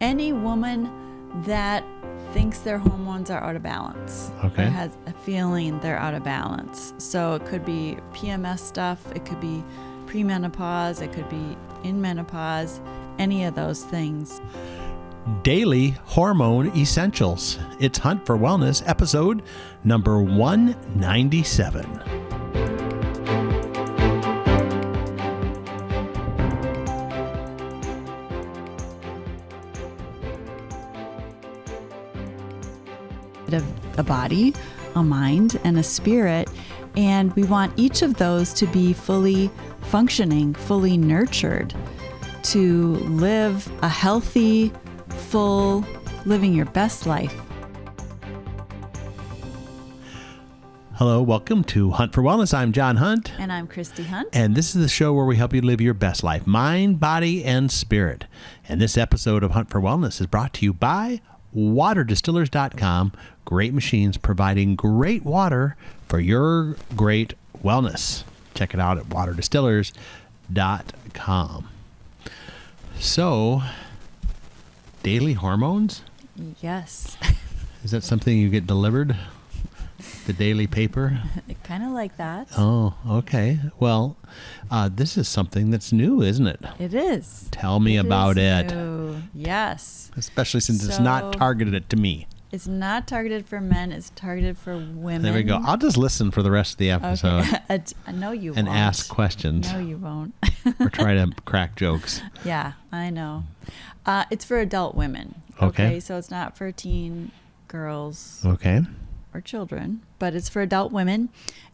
any woman that thinks their hormones are out of balance. Okay. Or has a feeling they're out of balance. So it could be PMS stuff, it could be pre-menopause, it could be in menopause, any of those things. Daily Hormone Essentials. It's Hunt for Wellness, episode number 197. A body, a mind, and a spirit, and we want each of those to be fully functioning, fully nurtured, to live a healthy, full, living your best life. Hello, welcome to Hunt for Wellness. I'm John Hunt. And I'm Christy Hunt. And this is the show where we help you live your best life, mind, body, and spirit. And this episode of Hunt for Wellness is brought to you by waterdistillers.com. Great machines providing great water for your great wellness. Check it out at waterdistillers.com. So, daily hormones? Yes. Is that something you get delivered? The daily paper? Kind of like that. Oh, okay. Well, this is something that's new, isn't it? It is. Tell me about it. New. Yes. Especially since it's not targeted to me. It's not targeted for men. It's targeted for women. There we go. I'll just listen for the rest of the episode. Okay. No, you won't. And ask questions. No, you won't. Or try to crack jokes. Yeah, I know. It's for adult women. Okay. So it's not for teen girls. Okay. Or children, but it's for adult women.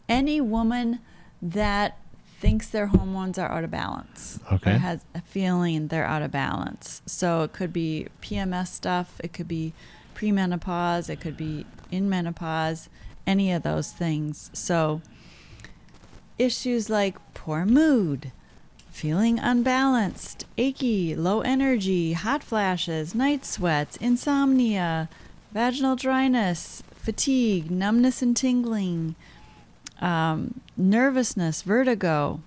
Any woman that thinks their hormones are out of balance. Okay. Or has a feeling they're out of balance. So it could be PMS stuff, it could be pre-menopause, it could be in menopause, any of those things. So issues like poor mood, feeling unbalanced, achy, low energy, hot flashes, night sweats, insomnia, vaginal dryness, fatigue, numbness and tingling, nervousness, vertigo,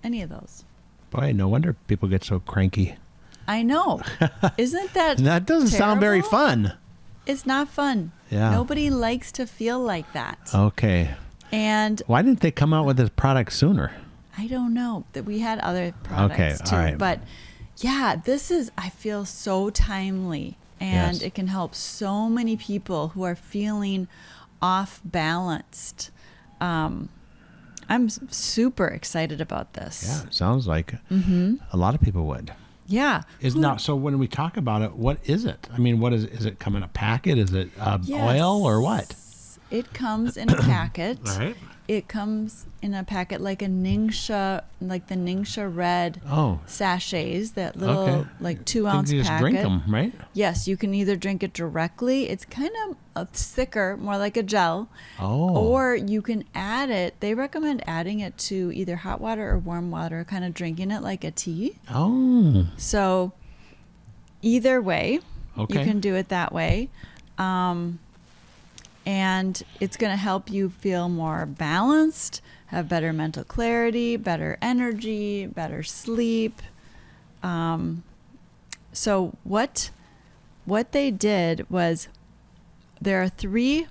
any of those. Boy, no wonder people get so cranky. I know. Isn't that That doesn't sound very terrible? fun. It's not fun. Yeah. Nobody likes to feel like that. Okay. And Why didn't they come out with this product sooner? I don't know that we had other products too. All right. But yeah, this is, I feel, so timely. And Yes. it can help so many people who are feeling off balanced. I'm super excited about this. Yeah, it sounds like a lot of people would. Yeah. So when we talk about it, what is it? I mean, what is it come in a packet? Is it Yes. oil or what? It comes in a packet. All right. It comes in a packet like the Ningxia red sachets, that little like 2 ounce you just packet. drink them, right? Yes, you can either drink it directly. It's kind of thicker, more like a gel. Oh. Or you can add it. They recommend adding it to either hot water or warm water, kind of drinking it like a tea. Oh. So either way, Okay. you can do it that way. And it's going to help you feel more balanced, have better mental clarity, better energy, better sleep. So what they did was, there are 3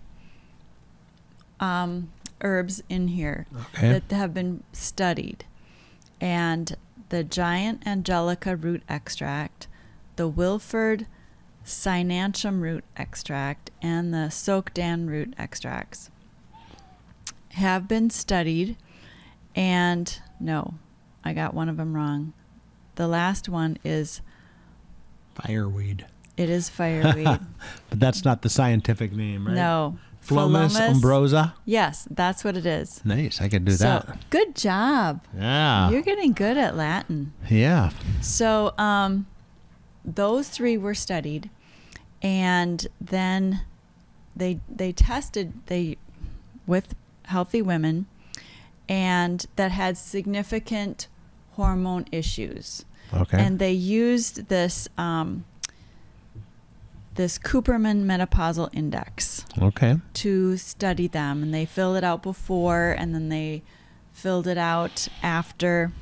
herbs in here that have been studied. And the giant angelica root extract, the Wilford Cynantium root extract, and the Sokdan root extracts have been studied. And no, I got one of them wrong. The last one is Fireweed. It is fireweed. But that's not the scientific name, right? No. Phlomis umbrosa? Yes, that's what it is. Nice. I could do that. Good job. Yeah. You're getting good at Latin. Yeah. So those 3 were studied, and then they tested with healthy women, and that had significant hormone issues. Okay. And they used this this Cooperman menopausal index to study them, and they filled it out before, and then they filled it out after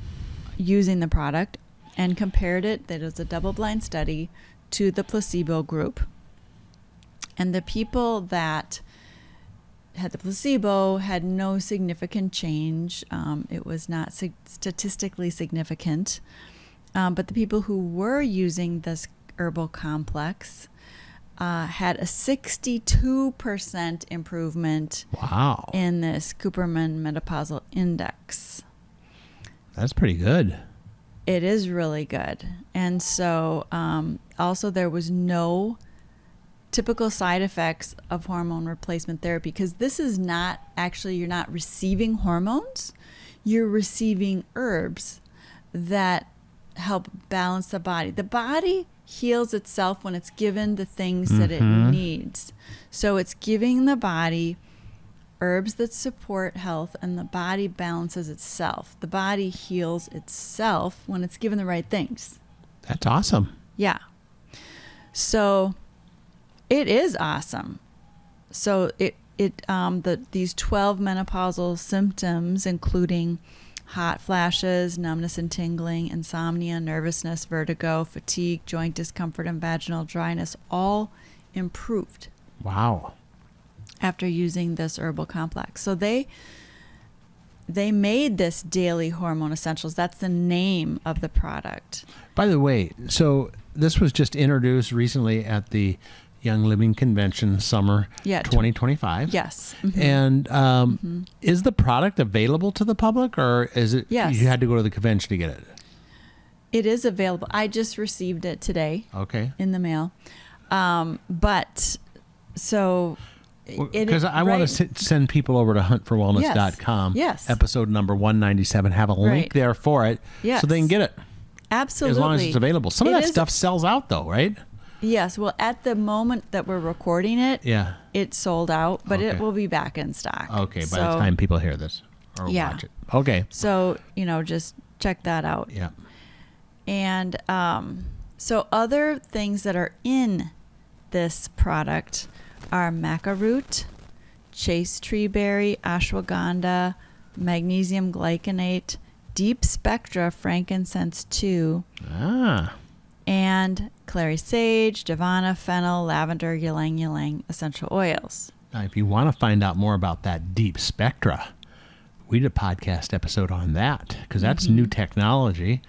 using the product, and compared it. That was a double-blind study to the placebo group. And the people that had the placebo had no significant change. It was not statistically significant. But the people who were using this herbal complex had a 62% improvement Wow. in this Cooperman menopausal index. That's pretty good. It is really good. And so also there was no typical side effects of hormone replacement therapy, because this is not actually, you're not receiving hormones, you're receiving herbs that help balance the body. The body heals itself when it's given the things that it needs. So it's giving the body herbs that support health, and the body balances itself. The body heals itself when it's given the right things. That's awesome. Yeah. So it is awesome. So these 12 menopausal symptoms, including hot flashes, numbness and tingling, insomnia, nervousness, vertigo, fatigue, joint discomfort, and vaginal dryness, all improved. Wow. After using this herbal complex. So they made this Daily Hormone Essentials. That's the name of the product. By the way, so this was just introduced recently at the Young Living Convention Summer 2025. Yes. And is the product available to the public, or is it you had to go to the convention to get it? It is available. I just received it today. Okay. In the mail. But so because I want to send people over to huntforwellness.com. Yes. Episode number 197. Have a link there for it so they can get it. Absolutely. As long as it's available. Some of that stuff sells out though, right? Yes. Well, at the moment that we're recording it, it's sold out, but it will be back in stock. Okay. By the time people hear this or watch it. Okay. So, just check that out. Yeah. And so other things that are in this product are Maca Root, Chaste Tree Berry, Ashwagandha, Magnesium Glycinate, Deep Spectra, Frankincense 2, and clary sage, Davana, fennel, lavender, ylang ylang essential oils. Now, if you want to find out more about that Deep Spectra, we did a podcast episode on that because that's new technology.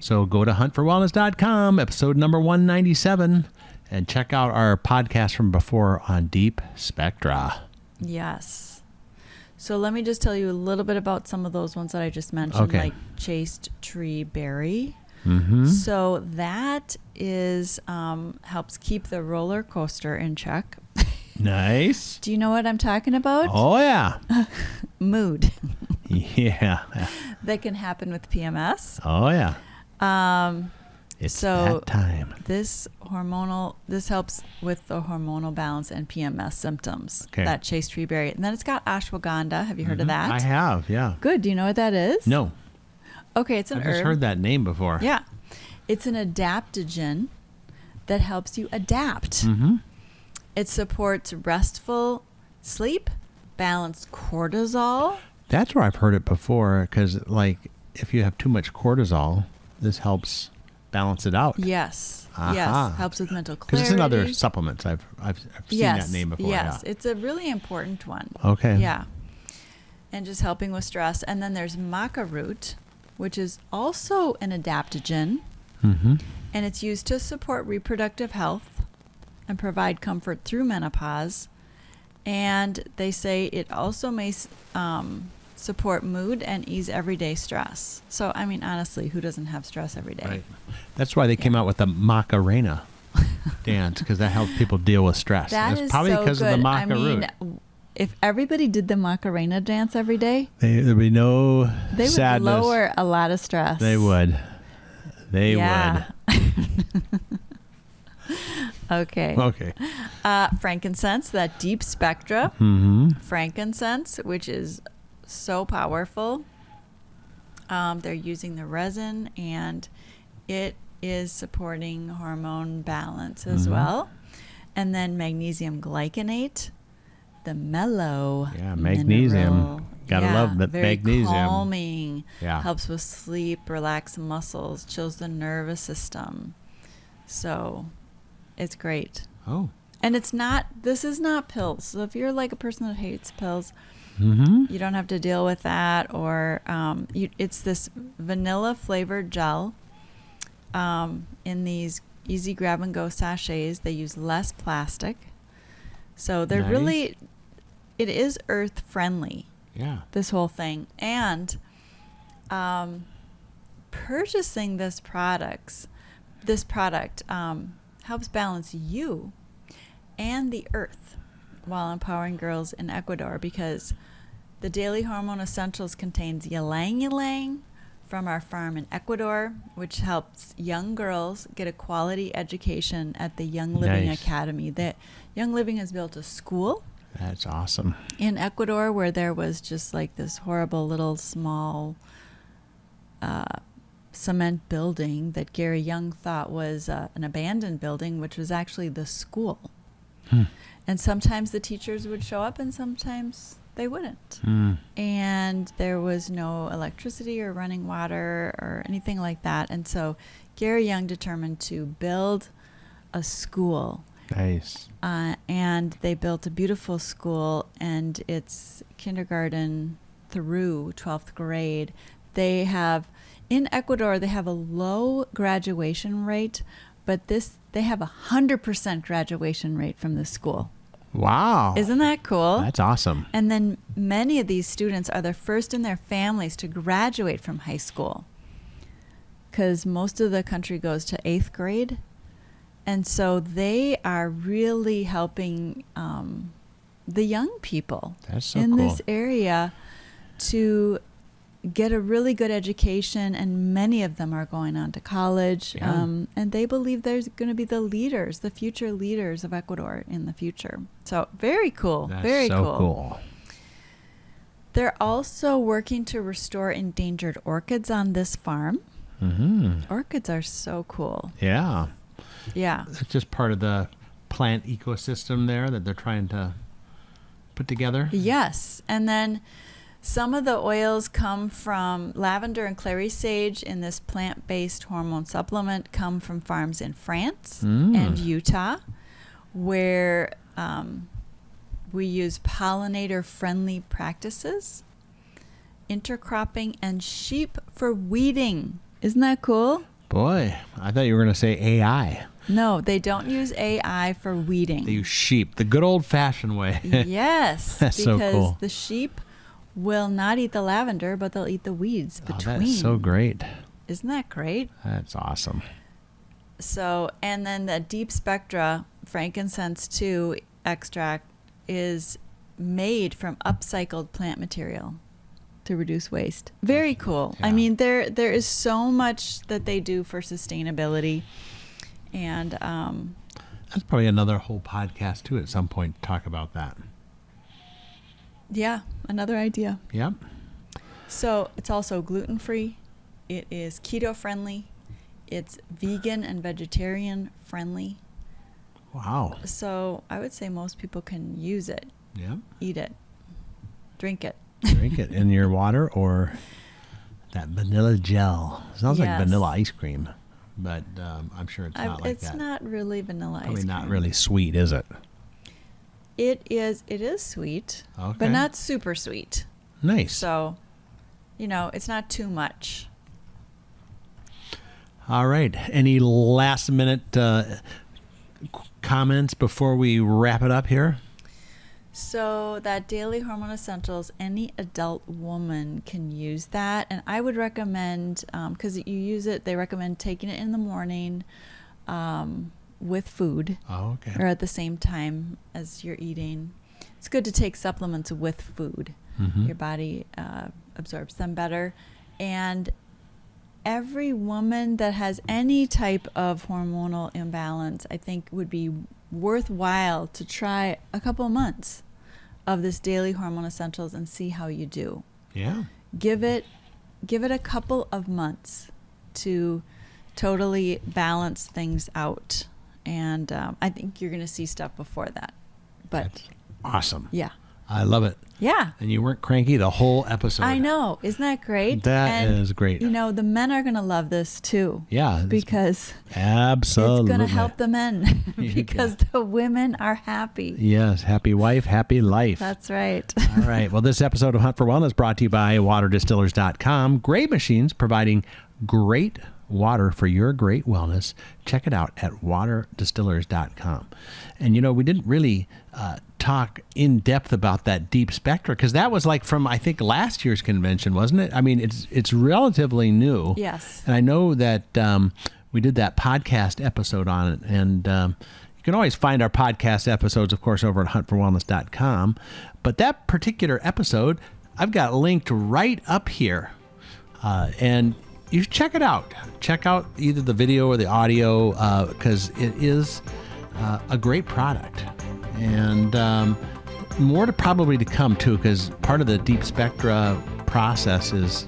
So go to huntforwellness.com, episode number 197, and check out our podcast from before on Deep Spectra. Yes. So let me just tell you a little bit about some of those ones that I just mentioned, like Chaste Tree Berry. So that is helps keep the roller coaster in check. Nice. Do you know what I'm talking about? Oh, yeah. Mood. Yeah. That can happen with PMS. Oh, yeah. It's that time. This helps with the hormonal balance and PMS symptoms. Okay. That Chaste Tree Berry. And then it's got ashwagandha. Have you heard of that? I have, yeah. Good. Do you know what that is? No. Okay, it's an herb. I've just heard that name before. Yeah. It's an adaptogen that helps you adapt. It supports restful sleep, balanced cortisol. That's where I've heard it before, because like if you have too much cortisol, this helps balance it out. Yes. Yes. Helps with mental clarity. Because it's in other supplements. I've seen that name before. Yes. It's a really important one. Okay. Yeah. And just helping with stress. And then there's Maca Root, which is also an adaptogen. And it's used to support reproductive health and provide comfort through menopause. And they say it also may support mood and ease everyday stress. So, I mean, honestly, who doesn't have stress every day? Right. That's why they came out with the Macarena dance, because that helps people deal with stress. That is probably so because good. of the Maca Root. If everybody did the Macarena dance every day, there'd be no they sadness. Would lower a lot of stress. They would. They would. Okay. Frankincense, that Deep Spectra. Frankincense, which is so powerful. They're using the resin, and it is supporting hormone balance as well. And then magnesium glycinate, the mellow. Yeah, magnesium. Mineral. Gotta love the very magnesium. Calming. Yeah. Helps with sleep, relax muscles, chills the nervous system. So It's great. Oh. And this is not pills. So if you're like a person that hates pills, you don't have to deal with that. Or it's this vanilla flavored gel in these easy grab and go sachets. They use less plastic. So they're really, it is earth friendly. Yeah. This whole thing. And purchasing this product helps balance you and the earth while empowering girls in Ecuador, because the Daily Hormone Essentials contains ylang ylang from our farm in Ecuador, which helps young girls get a quality education at the Young Living Academy. That Young Living has built a school. That's awesome. In Ecuador, where there was just like this horrible little small cement building that Gary Young thought was an abandoned building, which was actually the school. And sometimes the teachers would show up and sometimes they wouldn't. And there was no electricity or running water or anything like that. And so Gary Young determined to build a school. Nice. And they built a beautiful school, and it's kindergarten through 12th grade. In Ecuador, they have a low graduation rate, but they have 100% graduation rate from this school. Wow. Isn't that cool? That's awesome. And then many of these students are the first in their families to graduate from high school, because most of the country goes to 8th grade. And so they are really helping the young people in this area to get a really good education, and many of them are going on to college. And they believe there's going to be the future leaders of Ecuador in the future. So very cool. That's very so cool. They're also working to restore endangered orchids on this farm. Orchids are so cool. Yeah. Yeah. It's just part of the plant ecosystem there that they're trying to put together. Yes. And then some of the oils come from lavender and clary sage in this plant-based hormone supplement, come from farms in France and Utah, where we use pollinator-friendly practices, intercropping, and sheep for weeding. Isn't that cool? Boy, I thought you were going to say AI. No, they don't use AI for weeding. They use sheep, the good old-fashioned way. Yes, That's so cool. because the sheep will not eat the lavender, but they'll eat the weeds between. That's so great. Isn't that great? That's awesome. So, and then the deep Spectra Frankincense 2 extract is made from upcycled plant material to reduce waste. Very cool. Yeah. I mean, there is so much that they do for sustainability. And that's probably another whole podcast too at some point to talk about that. Yeah, another idea. Yep. So it's also gluten-free. It is keto-friendly. It's vegan and vegetarian friendly. Wow. So I would say most people can use it. Yep. Eat it. Drink it. Drink it in your water or that vanilla gel. It sounds like vanilla ice cream, but I'm sure it's not like that. It's not really vanilla ice cream. Probably not really sweet, is it? It is sweet, but not super sweet. Nice. So, it's not too much. All right. Any last minute comments before we wrap it up here? So that Daily Hormone Essentials, any adult woman can use that. And I would recommend, because you use it, they recommend taking it in the morning with food. Oh, okay. Or at the same time as you're eating. It's good to take supplements with food. Your body absorbs them better. And every woman that has any type of hormonal imbalance, I think would be worthwhile to try a couple months of this Daily Hormone Essentials and see how you do. Yeah. Give it a couple of months to totally balance things out. And I think you're going to see stuff before that. But that's awesome. Yeah. I love it. Yeah. And you weren't cranky the whole episode. I know. Isn't that great? That is great. You know, the men are going to love this too. Yeah. Because absolutely. it's going to help the men because the women are happy. Yes. Happy wife, happy life. That's right. All right. Well, this episode of Hunt for Wellness brought to you by waterdistillers.com. Great machines providing great water for your great wellness. Check it out at waterdistillers.com. And, you know, we didn't really talk in depth about that deep Spectra because that was like from, I think, last year's convention, wasn't it? I mean, it's relatively new. Yes. And I know that we did that podcast episode on it. And you can always find our podcast episodes, of course, over at huntforwellness.com. But that particular episode, I've got linked right up here. And you should check it out. Check out either the video or the audio because it is a great product. And more probably to come, too, because part of the Deep Spectra process is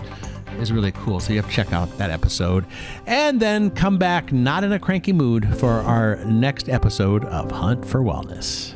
really cool. So you have to check out that episode. And then come back not in a cranky mood for our next episode of Hunt for Wellness.